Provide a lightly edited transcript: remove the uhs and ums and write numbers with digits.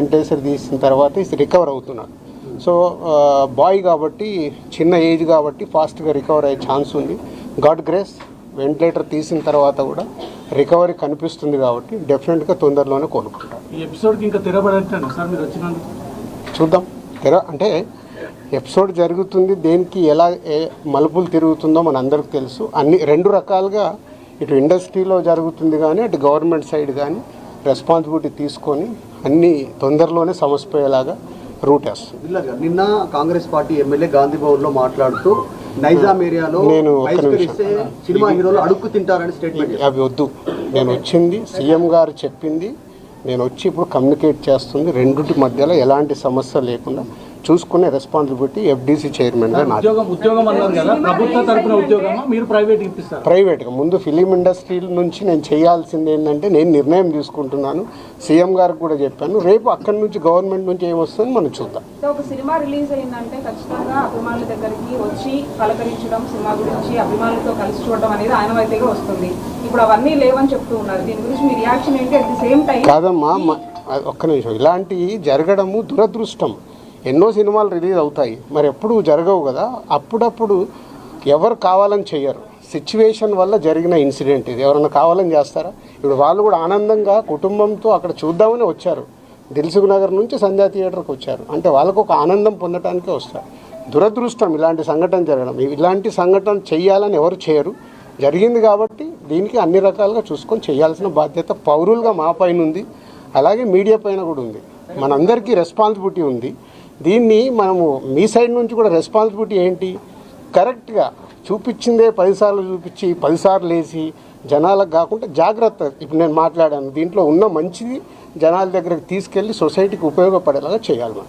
Ventilator తీసిన తర్వాత recover అవుతున్నాడు. సో బాయ్ కాబట్టి చిన్న ఏజ్ కాబట్టి ఫాస్ట్గా రికవర్ అయ్యే ఛాన్స్ ఉంది. గాడ్ గ్రేస్ వెంటిలేటర్ తీసిన తర్వాత కూడా రికవరీ కనిపిస్తుంది కాబట్టి డెఫినెట్గా తొందరలోనే కోలుకుంటారు. ఈ ఎపిసోడ్కి ఇంకా తెరబడట్లేదు సార్ మీరు వచ్చినందుకు చూద్దాం. అంటే ఎపిసోడ్ జరుగుతుంది, దేనికి ఎలా మలుపులు తిరుగుతుందో మన అందరికి తెలుసు. అన్ని రెండు రకాలుగా ఇటు ఇండస్ట్రీలో జరుగుతుంది కానీ అటు గవర్నమెంట్ సైడ్ కానీ రెస్పాన్సిబిలిటీ తీసుకొని అన్ని తొందరలోనే సమసిపోయేలాగా రూట్ వేస్తుంది. నిన్న కాంగ్రెస్ పార్టీ ఎమ్మెల్యే గాంధీ భవన్లో మాట్లాడుతూ నైజాం ఏరియాలో నేను సినిమా హీరోలు అడుక్కు తింటారని స్టేట్మెంట్. అవి వద్దు, నేను వచ్చింది సీఎం గారు చెప్పింది, నేను వచ్చి ఇప్పుడు కమ్యూనికేట్ చేస్తుంది. రెండింటి మధ్యలో ఎలాంటి సమస్య లేకుండా చూసుకునే రెస్పాన్సిబిలిటీ ఎఫ్డీసీ చైర్మన్గా ప్రైవేట్గా ముందు ఫిలిం ఇండస్ట్రీ నుంచి నేను చేయాల్సింది ఏంటంటే నేను నిర్ణయం తీసుకుంటున్నాను. సీఎం గారికి కూడా చెప్పాను. రేపు అక్కడి నుంచి గవర్నమెంట్ నుంచి ఏమొస్తుందని మనం చూద్దాం. ఒక సినిమా రిలీజ్ అయిందంటే ఖచ్చితంగా అభిమానుల దగ్గరికి వచ్చి పలకరించడం, సినిమా గురించి అభిమానులతో కలిసి చూడడం అనేది ఆనవాయితీగా వస్తుంది. ఇప్పుడు అవన్నీ లేవని చెప్తూ ఉన్నారు. దీని గురించి మీ రియాక్షన్ ఏంటి? అట్ ది సేమ్ టైం కాదమ్మా, ఒక్క నిమిషం, ఇలాంటివి జరగడము దురదృష్టం. ఎన్నో సినిమాలు రిలీజ్ అవుతాయి, మరి ఎప్పుడు జరగవు కదా. అప్పుడప్పుడు ఎవరు కావాలని చెయ్యరు, సిచ్యువేషన్ వల్ల జరిగిన ఇన్సిడెంట్ ఇది. ఎవరైనా కావాలని చేస్తారా? ఇప్పుడు వాళ్ళు కూడా ఆనందంగా కుటుంబంతో అక్కడ చూద్దామని వచ్చారు. దిల్సుఖ్ నగర్ నుంచి సంధ్యా థియేటర్కి వచ్చారు అంటే వాళ్ళకు ఒక ఆనందం పొందటానికే వస్తారు. దురదృష్టం ఇలాంటి సంఘటన జరగడం. ఇలాంటి సంఘటన చెయ్యాలని ఎవరు చేయరు. జరిగింది కాబట్టి దీనికి అన్ని రకాలుగా చూసుకొని చేయాల్సిన బాధ్యత పౌరులుగా మా పైన ఉంది, అలాగే మీడియా పైన కూడా ఉంది. మనందరికీ రెస్పాన్సిబిలిటీ ఉంది. దీన్ని మనము మీ సైడ్ నుంచి కూడా రెస్పాన్సిబిలిటీ ఏంటి, కరెక్ట్గా చూపించిందే 10 సార్లు చూపించి 10 సార్లు వేసి జనాలకు కాకుండా జాగ్రత్త. ఇప్పుడు నేను మాట్లాడాను, దీంట్లో ఉన్న మంచిది జనాల దగ్గరికి తీసుకెళ్ళి సొసైటీకి ఉపయోగపడేలాగా చేయాలి.